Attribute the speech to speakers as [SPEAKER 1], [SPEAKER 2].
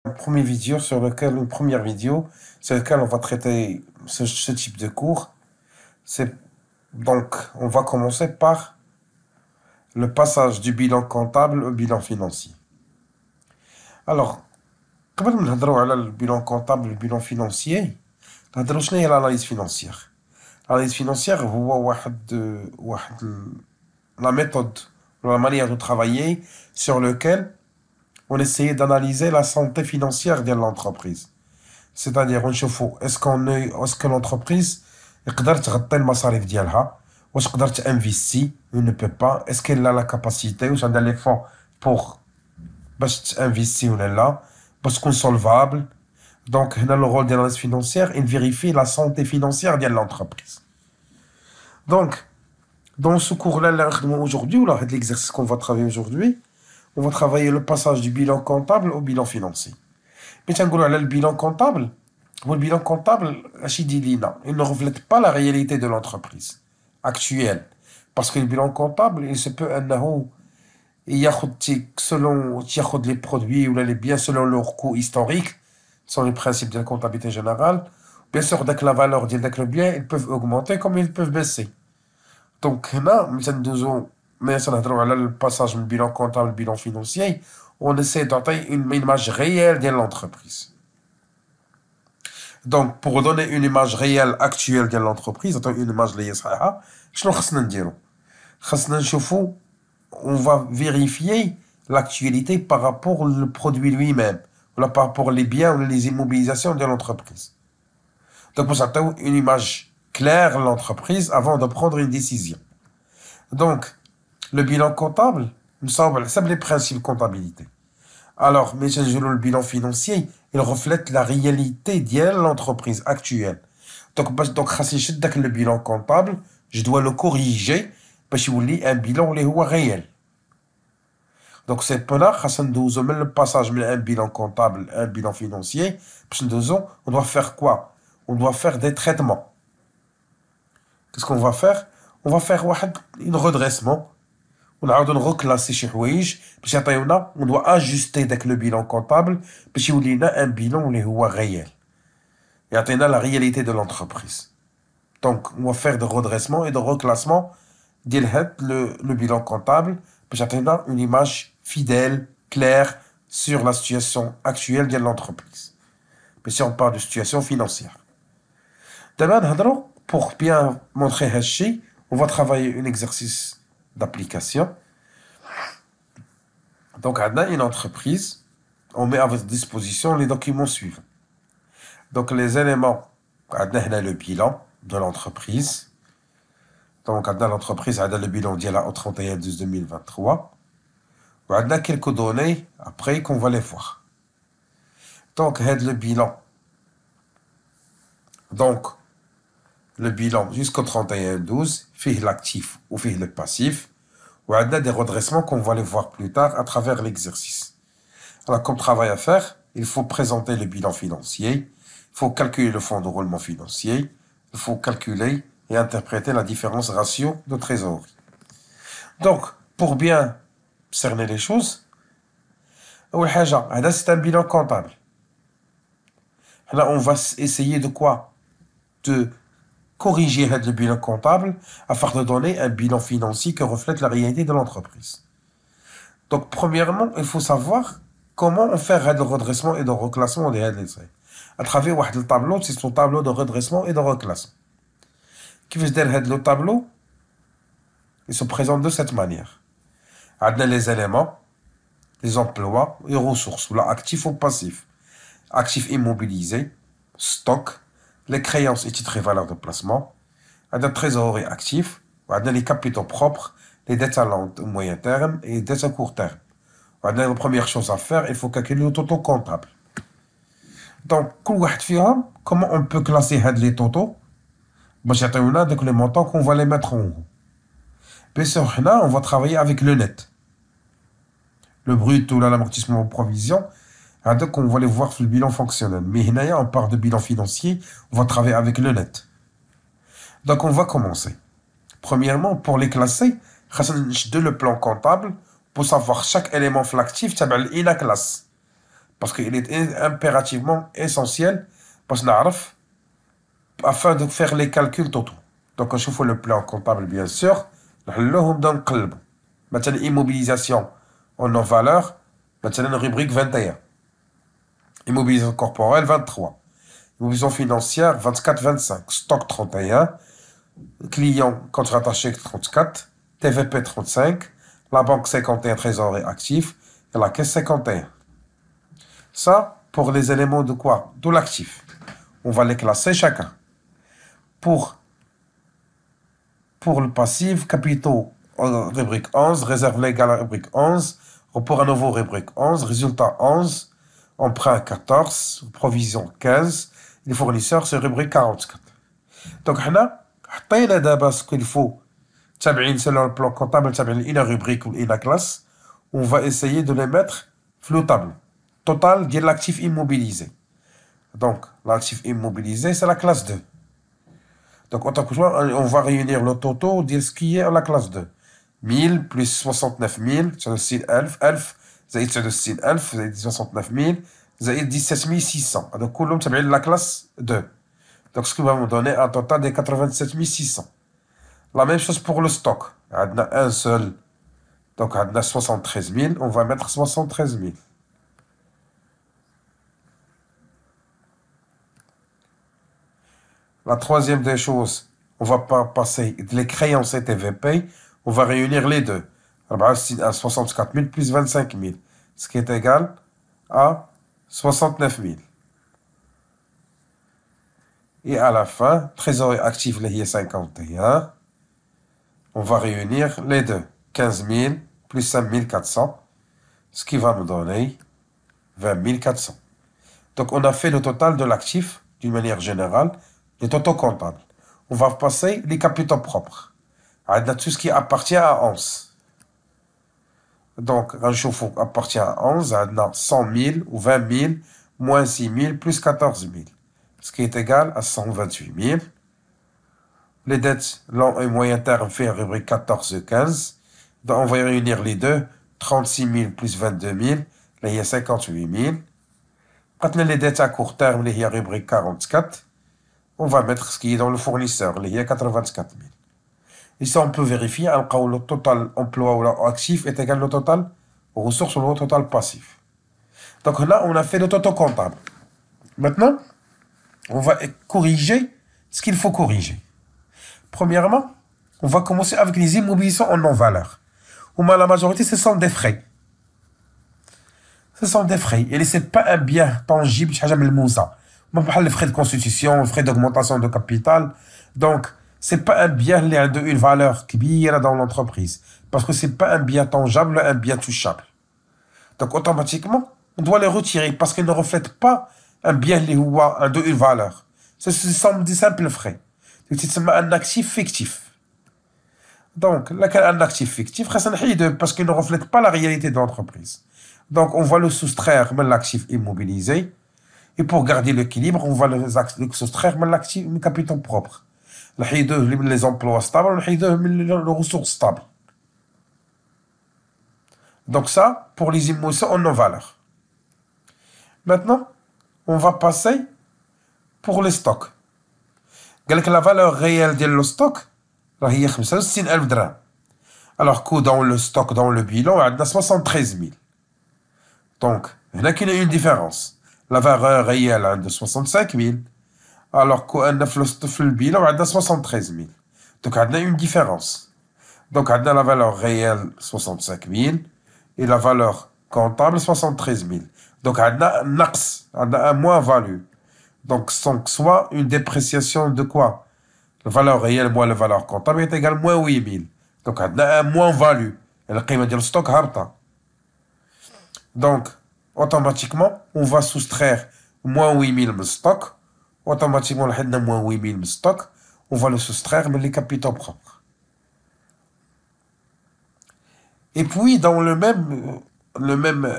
[SPEAKER 1] Une première vidéo sur laquelle on va traiter ce type de cours. C'est on va commencer par le passage du bilan comptable au bilan financier. Alors, قبل ما نهضروا على البيلان comptable والبيلان financier, نهضروا شنو هي l'analyse financière. L'analyse financière هو la méthode, la manière de travailler sur lequel on essaie d'analyser la santé financière de l'entreprise. C'est-à-dire نشوفوا est-ce que l'entreprise يقدر تغطي المصاريف ديالها واش تقدر تانفيستي ou ne peut pas est-ce qu'elle a la capacité واش عندها les fonds pour باش تانفيستي ولا لا باش تكون solvable. Donc هنا le rôle de l'analyse financière il vérifie la santé financière de l'entreprise. Donc dans ce cours-là اللي غنخدمو aujourd'hui ou là l'exercice qu'on va travailler aujourd'hui on va travailler le passage du bilan comptable au bilan financier. Mais تنقولوا على البيلان comptable. Le bilan comptable, il ne reflète pas la réalité de l'entreprise actuelle. Parce que le bilan comptable, il se peut selon les produits ou les biens selon leur coût historique, sont les principes de la comptabilité générale. Bien sûr, dès que la valeur de bien, ils peuvent augmenter comme ils peuvent baisser. Donc, là, mais le passage du bilan comptable, bilan financier, on essaie d'atteindre une image réelle de l'entreprise. Donc, pour donner une image réelle actuelle de l'entreprise, une image liée à on va vérifier l'actualité par rapport au produit lui-même, ou par rapport aux biens ou les immobilisations de l'entreprise. Donc, pour ça, une image claire de l'entreprise avant de prendre une décision. Donc, le bilan comptable, nous semble, c'est les principes de comptabilité. Alors, mais le bilan financier, il reflète la réalité de l'entreprise actuelle. Donc, le bilan comptable, je dois le corriger parce qu'il y a un bilan qui est réel. Donc, c'est pour là que le passage de un bilan comptable à un bilan financier, on doit faire quoi? On doit faire des traitements. Qu'est-ce qu'on va faire? On va faire un redressement. On a reclassé chez Huawei, on doit ajuster avec le bilan comptable, parce qu'il y a un bilan qui est réel. Et on a la réalité de l'entreprise. Donc, on va faire des redressements et des reclassements le bilan comptable, parce qu'on a une image fidèle, claire, sur la situation actuelle de l'entreprise. Mais si on parle de situation financière. D'abord, pour bien montrer ça, on va travailler un exercice d'application. Donc, on a une entreprise, on met à votre disposition les documents suivants. Donc, les éléments, on a le bilan de l'entreprise. Donc, on a l'entreprise, on a le bilan au 31/12/2023. On a quelques données après qu'on va les voir. Donc, on a le bilan. Donc, le bilan jusqu'au 31/12, fait l'actif ou fait le passif. On a des redressements qu'on va les voir plus tard à travers l'exercice. Alors, comme travail à faire, il faut présenter le bilan financier, il faut calculer le fonds de roulement financier, il faut calculer et interpréter la différence ratio de trésorerie. Donc, pour bien cerner les choses, c'est un bilan comptable. Là, on va essayer de quoi? De corriger le bilan comptable afin de donner un bilan financier qui reflète la réalité de l'entreprise. Donc, premièrement, il faut savoir comment on fait le redressement et le reclassement des LSI. À travers le tableau, c'est son tableau de redressement et de reclassement. Qui veut dire le tableau? Il se présente de cette manière. On a les éléments, les emplois et ressources, ou actifs ou passifs. Actifs immobilisés, stock, les créances et titres et valeurs de placement, on a la trésorerie active, on a les capitaux propres, les dettes à long ou moyen terme et les dettes à court terme. On a la première chose à faire, il faut calculer le taux comptable. Donc, comment on peut classer les totaux? Donc, les montants qu'on va les mettre en haut. Bien sûr, là, on va travailler avec le net. Le brut ou l'amortissement en provision, donc on va les voir sur le bilan fonctionnel. Mais on part de bilan financier, on va travailler avec le net. Donc on va commencer. Premièrement, pour les classer, on va le plan comptable pour savoir chaque élément flactif, il a classe. Parce qu'il est impérativement essentiel parce afin de faire les calculs totaux. Donc, je fais le plan comptable, bien sûr. Maintenant, immobilisation en non-valeur. Maintenant, rubrique 21. Immobilisation corporelle, 23. Immobilisation financière, 24-25. Stock, 31. Client, contrat attaché, 34. TVP, 35. La banque, 51. Trésorerie actif. Et la caisse, 51. Ça, pour les éléments de quoi? De l'actif. On va les classer chacun. Pour le passif, capitaux, rubrique 11, réserve légale, rubrique 11, report à nouveau, rubrique 11, résultat 11, emprunt 14, provision 15, les fournisseurs, c'est rubrique 44. Donc, حطينا دابا ce qu'il faut, تابعين selon le plan comptable, تابعين une rubrique ou une classe, on va essayer de les mettre dans le tableau. Total de l'actif immobilisé. Donc, l'actif immobilisé, c'est la classe 2. Donc, en tant que joueur, on va réunir le total de ce qui est à la classe 2. 1000 plus 69 000, c'est le signe 1000, 1000, c'est le signe 1000, c'est 69 000, c'est 17 600. Donc, tout le monde c'est la classe 2. Donc, ce qui va me donner un total de 87 600. La même chose pour le stock. On a un seul. Donc, on a 73 000, on va mettre 73 000. La troisième des choses, on va pas passer les créances et TVP, on va réunir les deux. À 64 000 plus 25 000, ce qui est égal à 69 000. Et à la fin, trésorerie active, les 51, on va réunir les deux. 15 000 plus 5 400, ce qui va nous donner 20 400. Donc on a fait le total de l'actif, d'une manière générale, les totaux comptables. On va passer les capitaux propres. On a tout ce qui appartient à 11. Donc, un chauffe-eau appartient à 11. On a 100 000 ou 20 000, moins 6 000, plus 14 000. Ce qui est égal à 128 000. Les dettes long et moyen terme fait rubrique 14 et 15. Donc, on va réunir les deux. 36 000 plus 22 000, là il y a 58 000. Maintenant, les dettes à court terme, là il y a rubrique 44. On va mettre ce qui est dans le fournisseur, il y a 84 000. Ici, on peut vérifier, le total emploi ou actif est égal au total ressources ou au total passif. Donc là, on a fait le total comptable. Maintenant, on va corriger ce qu'il faut corriger. Premièrement, on va commencer avec les immobilisations en non-valeur. La majorité, ce sont des frais. Ce sont des frais. Et ce n'est pas un bien tangible, on parle de frais de constitution, frais d'augmentation de capital. Donc, ce n'est pas un bien qui a une valeur qui est dans l'entreprise. Parce que ce n'est pas un bien tangible, un bien touchable. Donc, automatiquement, on doit les retirer parce qu'ils ne reflètent pas un bien qui a une valeur. Ce sont des simples frais. C'est un actif fictif. Donc, un actif fictif, parce qu'il ne reflète pas la réalité de l'entreprise. Donc, on va le soustraire de l'actif immobilisé. Et pour garder l'équilibre, on va le soustraire de l'actif, le capital propre. Les emplois stables, les ressources stables. Donc ça, pour les immobilisations en non-valeur. Maintenant, on va passer pour les stocks. La valeur réelle de stock, c'est 65 000 dirhams. Alors que dans le stock, dans le bilan, on a 73 000. Donc, il y a une différence. La valeur réelle est de 65 000, alors qu'on a le bilan est de 73 000. Donc, on a une différence. Donc, on a la valeur réelle 65 000 et la valeur comptable 73 000. Donc, on a un moins-value. Donc, soit une dépréciation de quoi? La valeur réelle moins la valeur comptable est égale à moins 8 000. Donc, on a un moins-value. Et la prime du stock harta. Donc, automatiquement, on va soustraire moins 8 000 de stock. Automatiquement, on a moins 8 000 de stock. On va le soustraire mais les capitaux propres. Et puis, dans le même